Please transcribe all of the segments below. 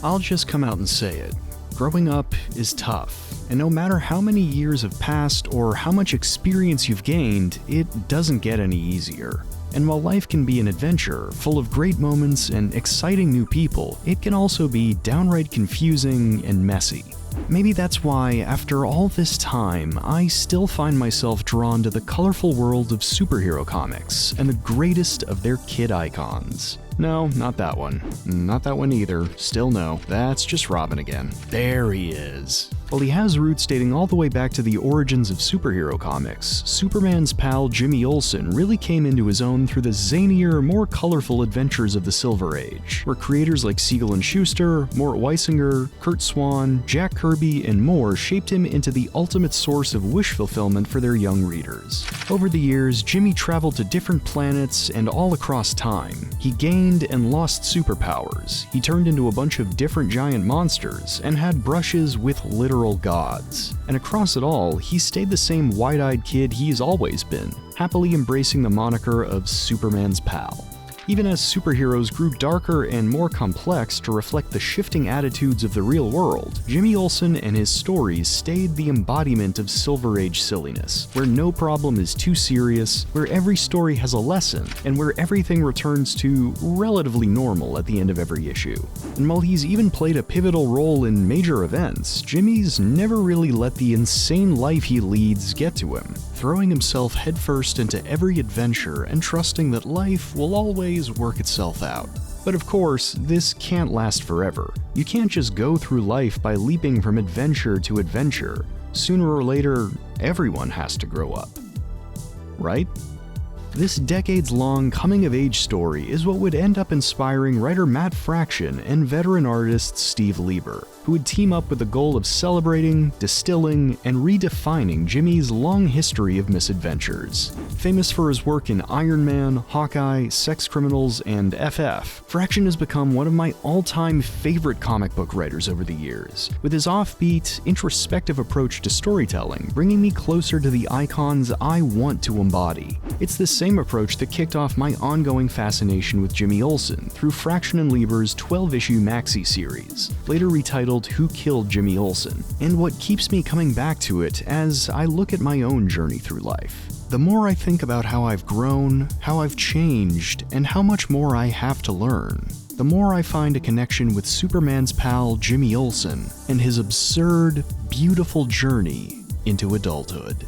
I'll just come out and say it. Growing up is tough, and no matter how many years have passed or how much experience you've gained, it doesn't get any easier. And while life can be an adventure, full of great moments and exciting new people, it can also be downright confusing and messy. Maybe that's why, after all this time, I still find myself drawn to the colorful world of superhero comics and the greatest of their kid icons. No, not that one. Not that one either. Still no. That's just Robin again. There he is. While he has roots dating all the way back to the origins of superhero comics, Superman's pal Jimmy Olsen really came into his own through the zanier, more colorful adventures of the Silver Age, where creators like Siegel and Schuster, Mort Weisinger, Kurt Swan, Jack Kirby, and more shaped him into the ultimate source of wish fulfillment for their young readers. Over the years, Jimmy traveled to different planets and all across time. He gained and lost superpowers. He turned into a bunch of different giant monsters and had brushes with literal gods. And across it all, he stayed the same wide-eyed kid he's always been, happily embracing the moniker of Superman's pal. Even as superheroes grew darker and more complex to reflect the shifting attitudes of the real world, Jimmy Olsen and his stories stayed the embodiment of Silver Age silliness, where no problem is too serious, where every story has a lesson, and where everything returns to relatively normal at the end of every issue. And while he's even played a pivotal role in major events, Jimmy's never really let the insane life he leads get to him, throwing himself headfirst into every adventure and trusting that life will always work itself out. But of course, this can't last forever. You can't just go through life by leaping from adventure to adventure. Sooner or later, everyone has to grow up. Right? This decades-long coming-of-age story is what would end up inspiring writer Matt Fraction and veteran artist Steve Lieber, who would team up with the goal of celebrating, distilling, and redefining Jimmy's long history of misadventures. Famous for his work in Iron Man, Hawkeye, Sex Criminals, and FF, Fraction has become one of my all-time favorite comic book writers over the years, with his offbeat, introspective approach to storytelling bringing me closer to the icons I want to embody. It's the same approach that kicked off my ongoing fascination with Jimmy Olsen through Fraction and Lieber's 12-issue maxi series, later retitled Who Killed Jimmy Olsen, and what keeps me coming back to it as I look at my own journey through life. The more I think about how I've grown, how I've changed, and how much more I have to learn, the more I find a connection with Superman's pal Jimmy Olsen and his absurd, beautiful journey into adulthood.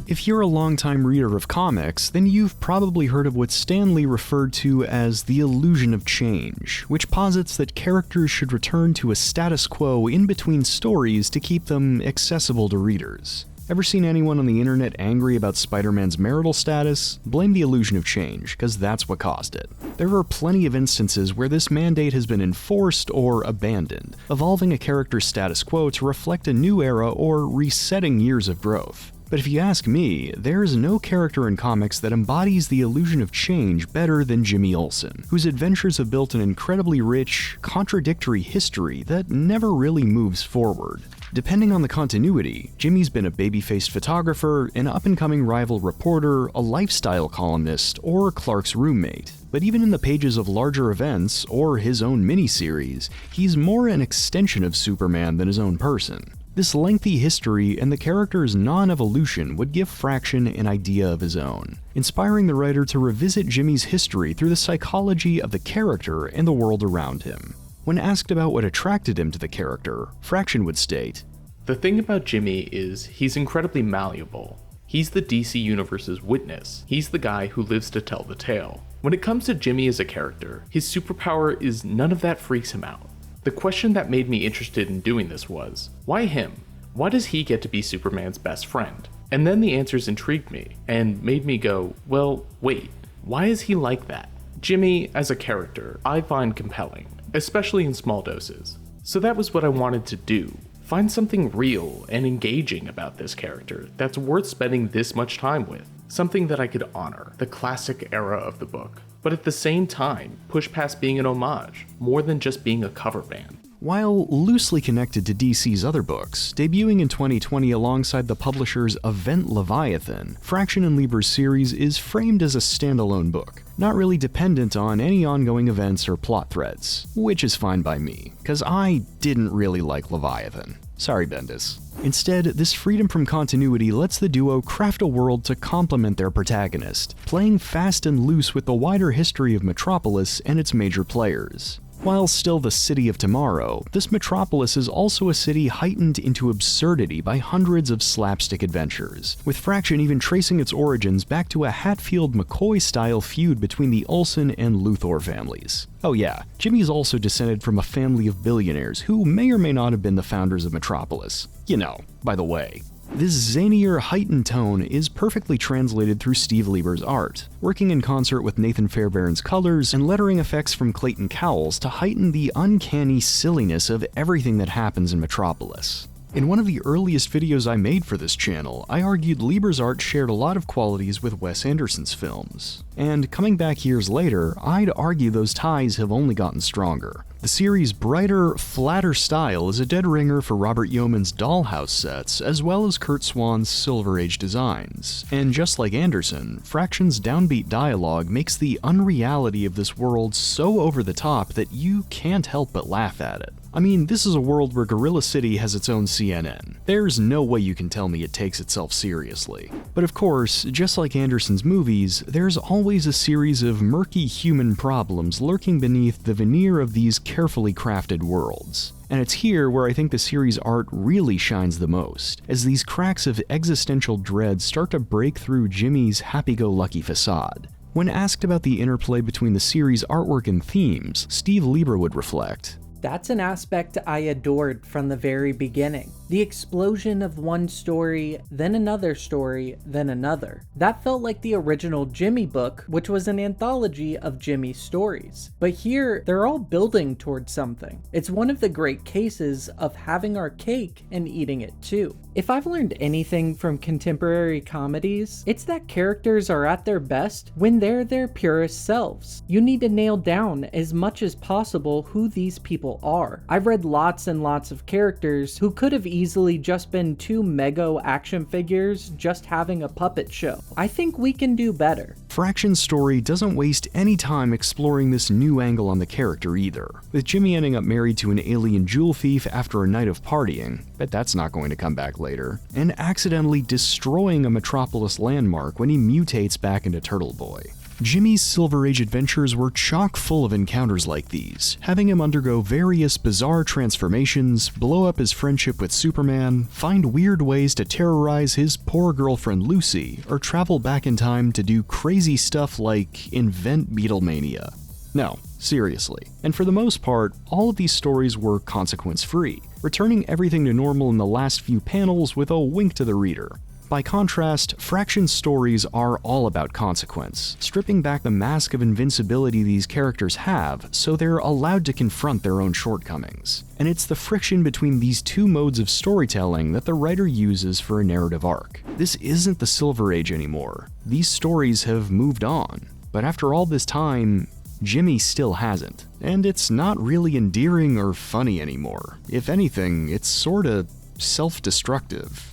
If you're a longtime reader of comics, then you've probably heard of what Stan Lee referred to as the illusion of change, which posits that characters should return to a status quo in between stories to keep them accessible to readers. Ever seen anyone on the internet angry about Spider-Man's marital status? Blame the illusion of change, because that's what caused it. There are plenty of instances where this mandate has been enforced or abandoned, evolving a character's status quo to reflect a new era or resetting years of growth. But if you ask me, there's no character in comics that embodies the illusion of change better than Jimmy Olsen, whose adventures have built an incredibly rich, contradictory history that never really moves forward. Depending on the continuity, Jimmy's been a baby-faced photographer, an up-and-coming rival reporter, a lifestyle columnist, or Clark's roommate. But even in the pages of larger events, or his own miniseries, he's more an extension of Superman than his own person. This lengthy history and the character's non-evolution would give Fraction an idea of his own, inspiring the writer to revisit Jimmy's history through the psychology of the character and the world around him. When asked about what attracted him to the character, Fraction would state, "The thing about Jimmy is he's incredibly malleable. He's the DC Universe's witness. He's the guy who lives to tell the tale. When it comes to Jimmy as a character, his superpower is none of that freaks him out. The question that made me interested in doing this was, why him? Why does he get to be Superman's best friend? And then the answers intrigued me, and made me go, well, wait, why is he like that? Jimmy, as a character, I find compelling, especially in small doses. So that was what I wanted to do. Find something real and engaging about this character that's worth spending this much time with. Something that I could honor, the classic era of the book, but at the same time, push past being an homage, more than just being a cover band. While loosely connected to DC's other books, debuting in 2020 alongside the publisher's Event Leviathan, Fraction and Lieber's series is framed as a standalone book, not really dependent on any ongoing events or plot threads, which is fine by me, cause I didn't really like Leviathan. Sorry, Bendis. Instead, this freedom from continuity lets the duo craft a world to complement their protagonist, playing fast and loose with the wider history of Metropolis and its major players. While still the city of tomorrow, this metropolis is also a city heightened into absurdity by hundreds of slapstick adventures, with Fraction even tracing its origins back to a Hatfield-McCoy-style feud between the Olsen and Luthor families. Oh yeah, Jimmy's also descended from a family of billionaires who may or may not have been the founders of Metropolis. You know, by the way. This zanier, heightened tone is perfectly translated through Steve Lieber's art, working in concert with Nathan Fairbairn's colors and lettering effects from Clayton Cowles to heighten the uncanny silliness of everything that happens in Metropolis. In one of the earliest videos I made for this channel, I argued Lieber's art shared a lot of qualities with Wes Anderson's films. And coming back years later, I'd argue those ties have only gotten stronger. The series' brighter, flatter style is a dead ringer for Robert Yeoman's Dollhouse sets, as well as Kurt Swan's Silver Age designs. And just like Anderson, Fraction's downbeat dialogue makes the unreality of this world so over the top that you can't help but laugh at it. I mean, this is a world where Gorilla City has its own CNN. There's no way you can tell me it takes itself seriously. But of course, just like Anderson's movies, there's always a series of murky human problems lurking beneath the veneer of these carefully crafted worlds. And it's here where I think the series' art really shines the most, as these cracks of existential dread start to break through Jimmy's happy-go-lucky facade. When asked about the interplay between the series' artwork and themes, Steve Lieber would reflect, "That's an aspect I adored from the very beginning. The explosion of one story, then another story, then another. That felt like the original Jimmy book, which was an anthology of Jimmy's stories. But here, they're all building towards something. It's one of the great cases of having our cake and eating it too." If I've learned anything from contemporary comedies, it's that characters are at their best when they're their purest selves. You need to nail down as much as possible who these people are. I've read lots and lots of characters who could have easily just been two Mego action figures just having a puppet show. I think we can do better. Fraction's story doesn't waste any time exploring this new angle on the character either, with Jimmy ending up married to an alien jewel thief after a night of partying, bet that's not going to come back later, and accidentally destroying a Metropolis landmark when he mutates back into Turtle Boy. Jimmy's Silver Age adventures were chock full of encounters like these, having him undergo various bizarre transformations, blow up his friendship with Superman, find weird ways to terrorize his poor girlfriend Lucy, or travel back in time to do crazy stuff like invent Beatlemania. No, seriously. And for the most part, all of these stories were consequence-free, returning everything to normal in the last few panels with a wink to the reader. By contrast, Fraction's stories are all about consequence, stripping back the mask of invincibility these characters have so they're allowed to confront their own shortcomings. And it's the friction between these two modes of storytelling that the writer uses for a narrative arc. This isn't the Silver Age anymore. These stories have moved on. But after all this time, Jimmy still hasn't. And it's not really endearing or funny anymore. If anything, it's sorta self-destructive.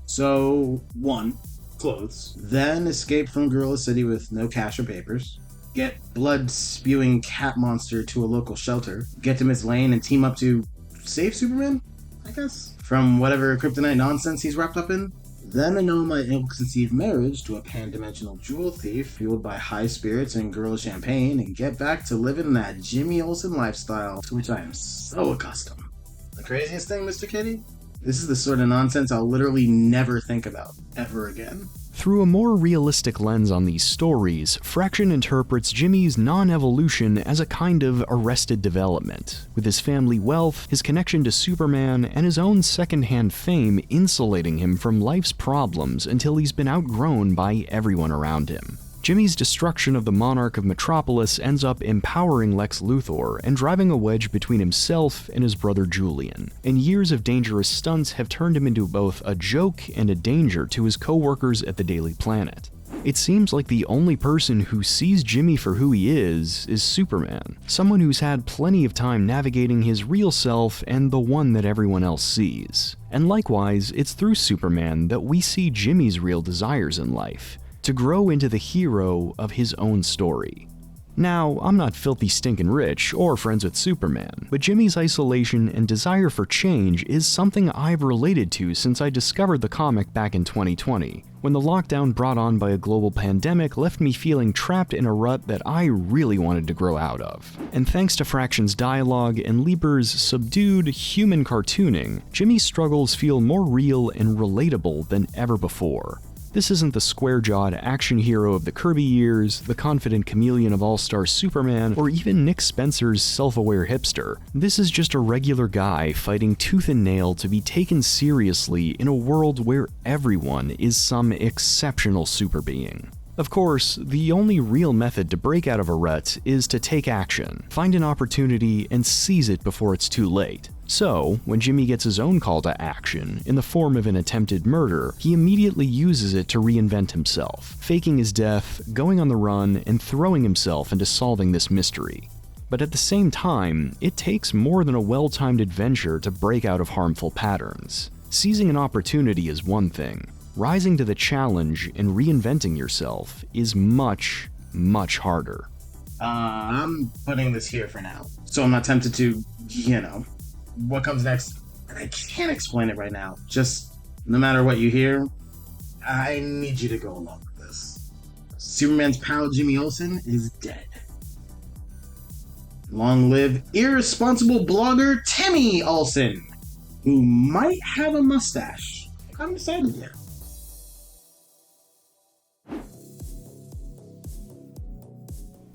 So, 1. Clothes. Then escape from Gorilla City with no cash or papers. Get blood-spewing cat monster to a local shelter. Get to Miss Lane and team up to save Superman, I guess? From whatever kryptonite nonsense he's wrapped up in. Then annul my ill-conceived marriage to a pan-dimensional jewel thief fueled by high spirits and gorilla champagne, and get back to living that Jimmy Olsen lifestyle to which I am so accustomed. The craziest thing, Mr. Kitty? This is the sort of nonsense I'll literally never think about, ever again. Through a more realistic lens on these stories, Fraction interprets Jimmy's non-evolution as a kind of arrested development, with his family wealth, his connection to Superman, and his own second-hand fame insulating him from life's problems until he's been outgrown by everyone around him. Jimmy's destruction of the monarch of Metropolis ends up empowering Lex Luthor and driving a wedge between himself and his brother Julian, and years of dangerous stunts have turned him into both a joke and a danger to his co-workers at the Daily Planet. It seems like the only person who sees Jimmy for who he is Superman, someone who's had plenty of time navigating his real self and the one that everyone else sees. And likewise, it's through Superman that we see Jimmy's real desires in life, to grow into the hero of his own story. Now, I'm not filthy stinkin' rich or friends with Superman, but Jimmy's isolation and desire for change is something I've related to since I discovered the comic back in 2020, when the lockdown brought on by a global pandemic left me feeling trapped in a rut that I really wanted to grow out of. And thanks to Fraction's dialogue and Lieber's subdued, human cartooning, Jimmy's struggles feel more real and relatable than ever before. This isn't the square-jawed action hero of the Kirby years, the confident chameleon of All-Star Superman, or even Nick Spencer's self-aware hipster. This is just a regular guy fighting tooth and nail to be taken seriously in a world where everyone is some exceptional super being. Of course, the only real method to break out of a rut is to take action, find an opportunity, and seize it before it's too late. So, when Jimmy gets his own call to action, in the form of an attempted murder, he immediately uses it to reinvent himself, faking his death, going on the run, and throwing himself into solving this mystery. But at the same time, it takes more than a well-timed adventure to break out of harmful patterns. Seizing an opportunity is one thing. Rising to the challenge and reinventing yourself is much, much harder. I'm putting this here for now, so I'm not tempted to, what comes next. And I can't explain it right now. Just, no matter what you hear, I need you to go along with this. Superman's pal Jimmy Olsen is dead. Long live irresponsible blogger Timmy Olsen, who might have a mustache. I'm excited yet.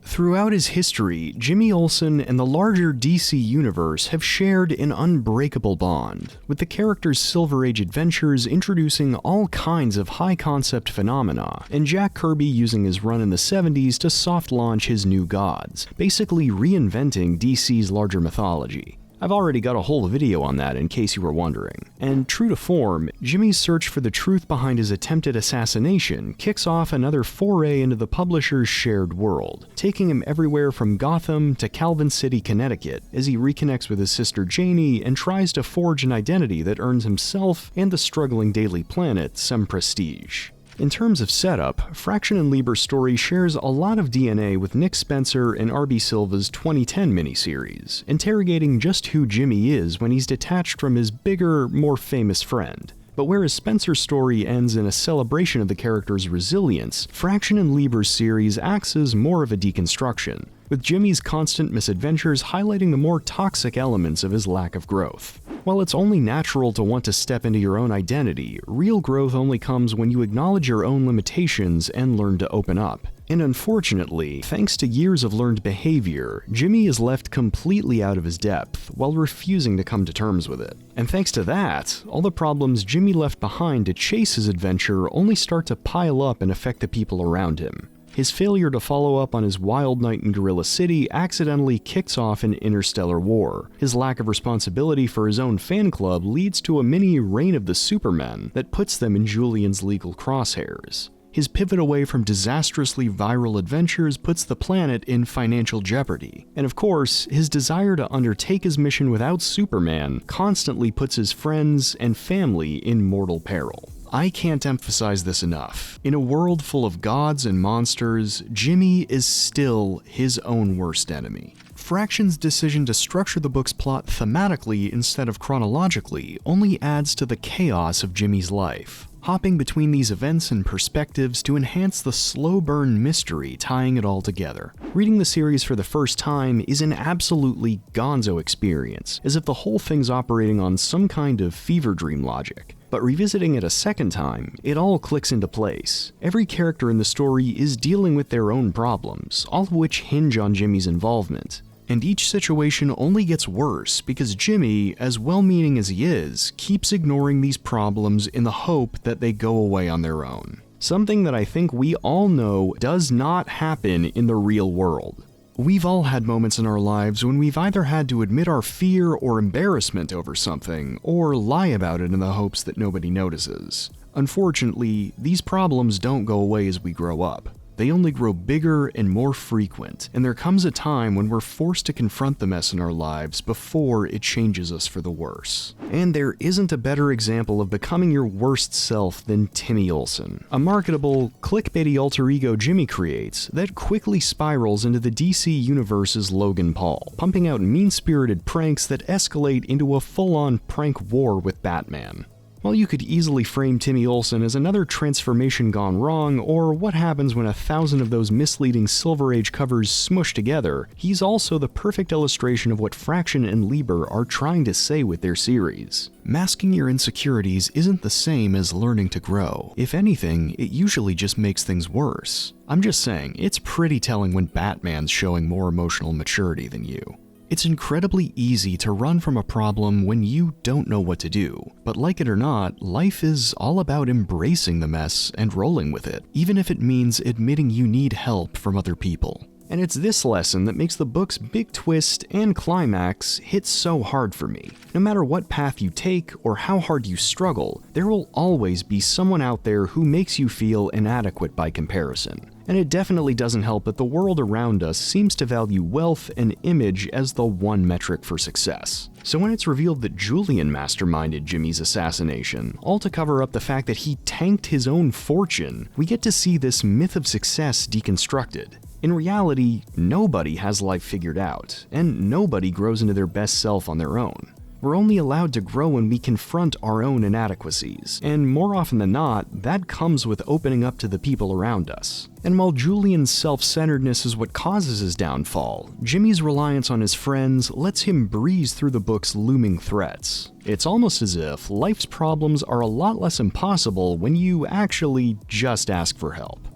Throughout his history, Jimmy Olsen and the larger DC universe have shared an unbreakable bond, with the character's Silver Age adventures introducing all kinds of high-concept phenomena, and Jack Kirby using his run in the 70s to soft-launch his new gods, basically reinventing DC's larger mythology. I've already got a whole video on that in case you were wondering. And true to form, Jimmy's search for the truth behind his attempted assassination kicks off another foray into the publisher's shared world, taking him everywhere from Gotham to Calvin City, Connecticut, as he reconnects with his sister Janie and tries to forge an identity that earns himself and the struggling Daily Planet some prestige. In terms of setup, Fraction and Lieber's story shares a lot of DNA with Nick Spencer and R.B. Silva's 2010 miniseries, interrogating just who Jimmy is when he's detached from his bigger, more famous friend. But whereas Spencer's story ends in a celebration of the character's resilience, Fraction and Lieber's series acts as more of a deconstruction, with Jimmy's constant misadventures highlighting the more toxic elements of his lack of growth. While it's only natural to want to step into your own identity, real growth only comes when you acknowledge your own limitations and learn to open up. And unfortunately, thanks to years of learned behavior, Jimmy is left completely out of his depth while refusing to come to terms with it. And thanks to that, all the problems Jimmy left behind to chase his adventure only start to pile up and affect the people around him. His failure to follow up on his wild night in Gorilla City accidentally kicks off an interstellar war. His lack of responsibility for his own fan club leads to a mini reign of the Supermen that puts them in Julian's legal crosshairs. His pivot away from disastrously viral adventures puts the planet in financial jeopardy. And of course, his desire to undertake his mission without Superman constantly puts his friends and family in mortal peril. I can't emphasize this enough. In a world full of gods and monsters, Jimmy is still his own worst enemy. Fraction's decision to structure the book's plot thematically instead of chronologically only adds to the chaos of Jimmy's life, hopping between these events and perspectives to enhance the slow burn mystery tying it all together. Reading the series for the first time is an absolutely gonzo experience, as if the whole thing's operating on some kind of fever dream logic. But revisiting it a second time, it all clicks into place. Every character in the story is dealing with their own problems, all of which hinge on Jimmy's involvement. And each situation only gets worse because Jimmy, as well-meaning as he is, keeps ignoring these problems in the hope that they go away on their own. Something that I think we all know does not happen in the real world. We've all had moments in our lives when we've either had to admit our fear or embarrassment over something, or lie about it in the hopes that nobody notices. Unfortunately, these problems don't go away as we grow up. They only grow bigger and more frequent, and there comes a time when we're forced to confront the mess in our lives before it changes us for the worse. And there isn't a better example of becoming your worst self than Timmy OLSEN, a marketable, clickbaity alter ego Jimmy creates that quickly spirals into the DC Universe's Logan Paul, pumping out mean-spirited pranks that escalate into a full-on prank war with Batman. While you could easily frame Timmy OLSEN as another transformation gone wrong, or what happens when 1,000 of those misleading Silver Age covers smush together, he's also the perfect illustration of what Fraction and Lieber are trying to say with their series. Masking your insecurities isn't the same as learning to grow. If anything, it usually just makes things worse. I'm just saying, it's pretty telling when Batman's showing more emotional maturity than you. It's incredibly easy to run from a problem when you don't know what to do, but like it or not, life is all about embracing the mess and rolling with it, even if it means admitting you need help from other people. And it's this lesson that makes the book's big twist and climax hit so hard for me. No matter what path you take or how hard you struggle, there will always be someone out there who makes you feel inadequate by comparison. And it definitely doesn't help that the world around us seems to value wealth and image as the one metric for success. So when it's revealed that Julian masterminded Jimmy's assassination, all to cover up the fact that he tanked his own fortune, we get to see this myth of success deconstructed. In reality, nobody has life figured out, and nobody grows into their best self on their own. We're only allowed to grow when we confront our own inadequacies, and more often than not, that comes with opening up to the people around us. And while Julian's self-centeredness is what causes his downfall, Jimmy's reliance on his friends lets him breeze through the book's looming threats. It's almost as if life's problems are a lot less impossible when you actually just ask for help.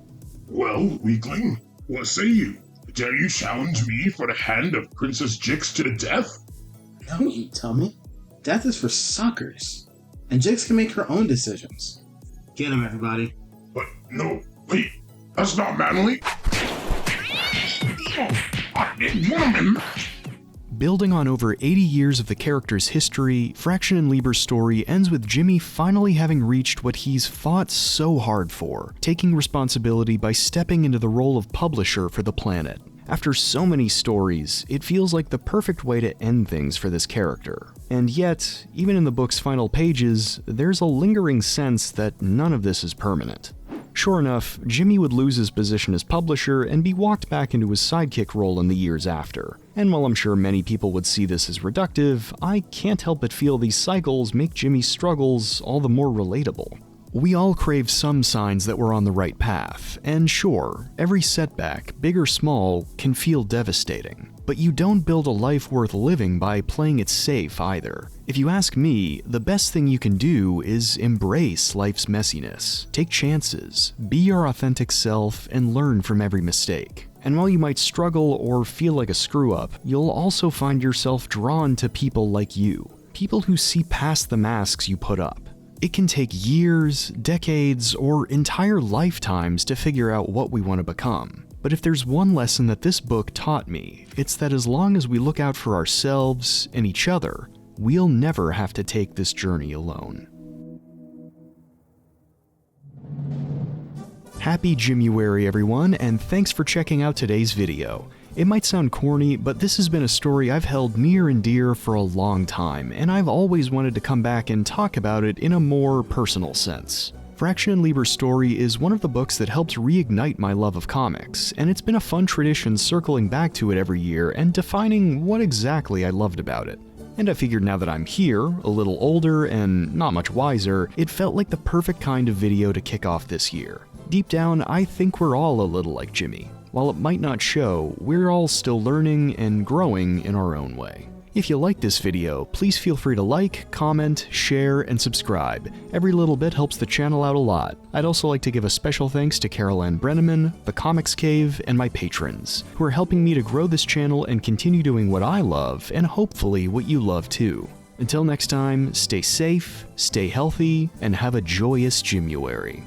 Well, weakling, what say you? Dare you challenge me for the hand of Princess Jix to the death? No, you dummy. Death is for suckers. And Jix can make her own decisions. Get him, everybody. But no, wait, that's not manly. I didn't want him. Building on over 80 years of the character's history, Fraction and Lieber's story ends with Jimmy finally having reached what he's fought so hard for, taking responsibility by stepping into the role of publisher for the planet. After so many stories, it feels like the perfect way to end things for this character. And yet, even in the book's final pages, there's a lingering sense that none of this is permanent. Sure enough, Jimmy would lose his position as publisher and be walked back into his sidekick role in the years after. And while I'm sure many people would see this as reductive, I can't help but feel these cycles make Jimmy's struggles all the more relatable. We all crave some signs that we're on the right path, and sure, every setback, big or small, can feel devastating. But you don't build a life worth living by playing it safe either. If you ask me, the best thing you can do is embrace life's messiness, take chances, be your authentic self, and learn from every mistake. And while you might struggle or feel like a screw-up, you'll also find yourself drawn to people like you, people who see past the masks you put up. It can take years, decades, or entire lifetimes to figure out what we want to become. But if there's one lesson that this book taught me, it's that as long as we look out for ourselves and each other, we'll never have to take this journey alone. Happy Jimmyuary, everyone, and thanks for checking out today's video. It might sound corny, but this has been a story I've held near and dear for a long time, and I've always wanted to come back and talk about it in a more personal sense. Fraction and Lieber's story is one of the books that helped reignite my love of comics, and it's been a fun tradition circling back to it every year and defining what exactly I loved about it. And I figured now that I'm here, a little older and not much wiser, it felt like the perfect kind of video to kick off this year. Deep down, I think we're all a little like Jimmy. While it might not show, we're all still learning and growing in our own way. If you like this video, please feel free to like, comment, share, and subscribe. Every little bit helps the channel out a lot. I'd also like to give a special thanks to Carol Ann Brenneman, The Comics Cave, and my patrons, who are helping me to grow this channel and continue doing what I love, and hopefully what you love too. Until next time, stay safe, stay healthy, and have a joyous Jimmyuary.